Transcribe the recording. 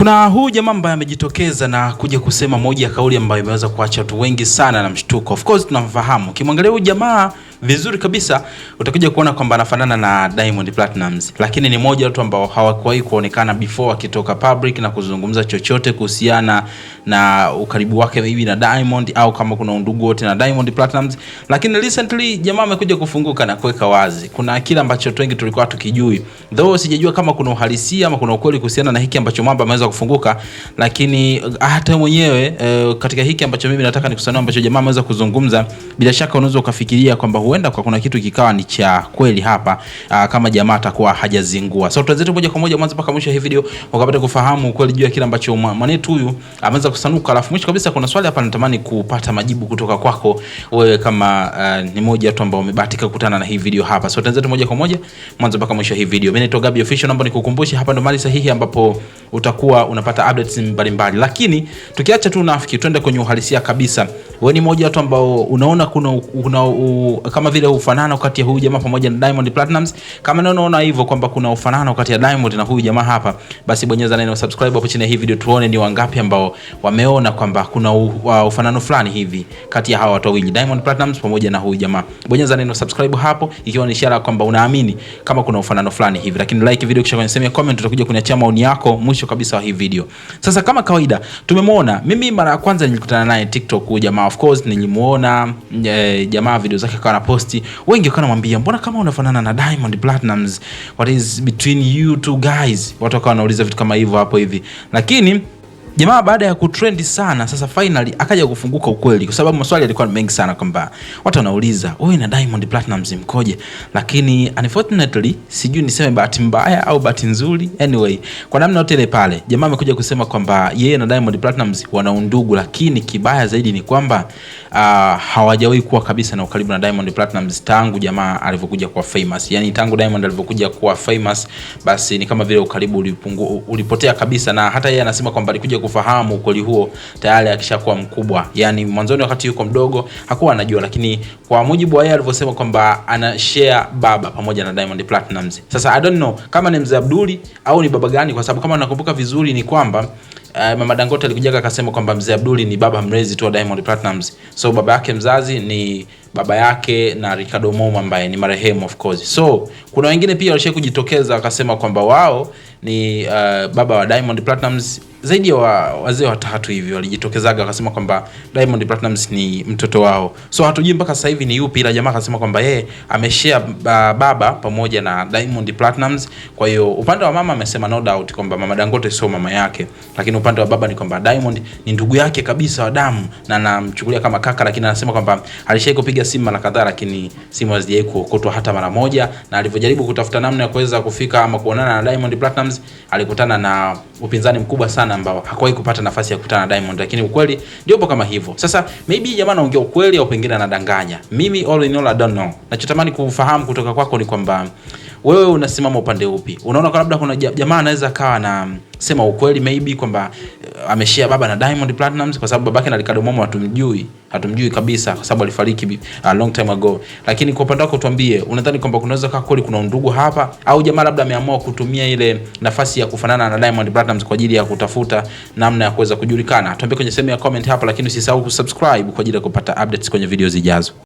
Kuna huu jamaa ambaye amejitokeza na kuja kusema moja ya kauli ambayo imeweza kuacha watu wengi sana na mshtuko. Of course tunamfahamu. Ukimwangalia huyu jamaa vizuri kabisa utakuja kuona kwamba anafanana na Diamond Platnumz. Lakini ni moja watu ambao hawakuwahi kuonekana before akitoka public na kuzungumza chochote kuhusiana na ukaribu wake hivi na Diamond au kama kuna undugu wote na Diamond Platnumz. Lakini recently jamaa amekuja kufunguka na kuweka wazi. Kuna kile ambacho watu wengi tulikuwa tukijui. Though sijajua kama kuna uhalisia ama kuna ukweli kuhusiana na hiki ambacho mambo ameweza kufunguka, lakini hata mwenyewe katika hiki ambacho mimi nataka nikusanywe ambacho jamaa ameweza kuzungumza, bila shaka unaweza ukafikiria kwamba huenda kwa kuna kitu kikawa ni cha kweli hapa kama jamaa atakuwa hajazingua. So tuanze moja kwa moja mwanzo mpaka mwisho hii video ukapata kufahamu ukweli juu ya kile ambacho mwanetu huyu ameweza kusanuka. Alafu mwisho kabisa kuna swali hapa natamani kupata majibu kutoka kwako wewe kama ni moja tu ambao umebahatika kukutana na hii video hapa. So tuanze moja kwa moja mwanzo mpaka mwisho hii video. Mimi naitwa Gabby Official, naomba nikukumbushe hapa ndo mahali sahihi ambapo utakuwa unapata updates mbalimbali. Lakini tukiacha tu unafiki twende kwenye uhalisia kabisa. Wewe ni moja watu ambao unaona kuna kama vile ufanano kati ya huyu jamaa pamoja na Diamond Platnumz. Kama unaona hivyo kwamba kuna ufanano kati ya Diamond na huyu jamaa hapa, basi bonyeza neno subscribe hapo chini ya hii video tuone ni wangapi ambao wameona kwamba kuna ufanano fulani hivi kati ya hawa watu wawili, Diamond Platnumz pamoja na huyu jamaa. Bonyeza neno subscribe hapo ikiwa ni ishara kwamba unaamini kama kuna ufanano fulani hivi. Lakini like video kisha kwenye sehemu ya comment utakuja kuniachia maoni yako mwisho kabisa wa hii video. Sasa kama kawaida tumemwona, mimi mara ya kwanza nilikutana naye TikTok huyu jamaa. Of course nilimuona jamaa video zake akawa na posti, wengi wakawa wanamwambia mbona kama unafanana na Diamond Platnumz, what is between you two guys? Watu wakawa wanauliza vitu kama hivyo hapo hivi. Lakini jamaa baada ya kutrend sana sasa finally akaja kufunguka ukweli, kwa sababu maswali yalikuwa mengi sana kwamba watu wanauliza wewe na Diamond Platnumz mkoje. Lakini unfortunately sijui niseme bahati mbaya au bahati nzuri, anyway kwa namna yote ile pale jamaa amekuja kusema kwamba yeye na Diamond Platnumz wana undugu. Lakini kibaya zaidi ni kwamba hawajawahi kuwa kabisa na ukaribu na Diamond Platnumz tangu jamaa alivyokuja kuwa famous. Yani tangu Diamond alivyokuja kuwa famous, basi ni kama vile ukaribu ulipotea kabisa. Na hata yeye anasema kwamba alikuja kufahamu ukweli huo tayari akishakuwa mkubwa. Yani mwanzoni wakati yuko mdogo hakuwa anajua, lakini kwa mujibu wa yeye alivyosema kwamba ana share baba pamoja na Diamond Platnumz. Sasa I don't know kama ni mzee Abduli au ni baba gani, kwa sababu kama nakumbuka vizuri ni kwamba Mama Dangote alikuja akasema kwamba mzee Abduli ni baba mlezi tu wa Diamond Platnumz. So baba yake mzazi ni baba yake na Ricardo Momo ambaye ni marehemu of course. So kuna wengine pia walisha kujitokeza wakasema kwamba wao ni baba wa Diamond Platnumz. Zaidi ya wazee watatu hivi walijitokezaga wakasema kwamba Diamond Platnumz ni mtoto wao. So hatujui mpaka sasa hivi ni yupi, ila jamaa akasema kwamba yeye ameshare baba pamoja na Diamond Platnumz. Kwa hiyo upande wa mama amesema no doubt kwamba Mama Dangote sio mama yake, lakini upande wa baba ni kwamba Diamond ni ndugu yake kabisa wa damu na anamchukulia kama kaka. Lakini anasema kwamba alishawahi kupiga simu mara kadhaa, lakini simu hazijawahi kuokotwa hata mara moja. Na alivyojaribu kutafuta namna ya kuweza kufika ama kuonana na Diamond Platnumz, alikutana na upinzani mkubwa sana ambao hakuwahi kupata nafasi ya kukutana na Diamond. Lakini ukweli ndio kama hivyo. Sasa maybe jamaa anaongea ukweli au pengine anadanganya. Mimi all in all I don't know. Nachotamani kufahamu kutoka kwako ni kwamba wewe unasimama upande upi? Unaona kwa labda kuna jamaa anaweza kawa na sema ukweli maybe kwamba ameshare baba na Diamond Platnumz, kwa sababu babake na Ricardo Momo hatumjui kabisa kwa sababu alifariki a long time ago. Lakini kwa upande wako tuambie, unadhani kwamba kunaweza kuwa kweli kuna undugu hapa au jamaa labda ameamua kutumia ile nafasi ya kufanana na Diamond Platnumz kwa ajili ya kutafuta namna ya kuweza kujulikana? Tuambie kwenye sehemu ya comment hapa, lakini usisahau kusubscribe kwa ajili ya kupata updates kwenye video zijazo.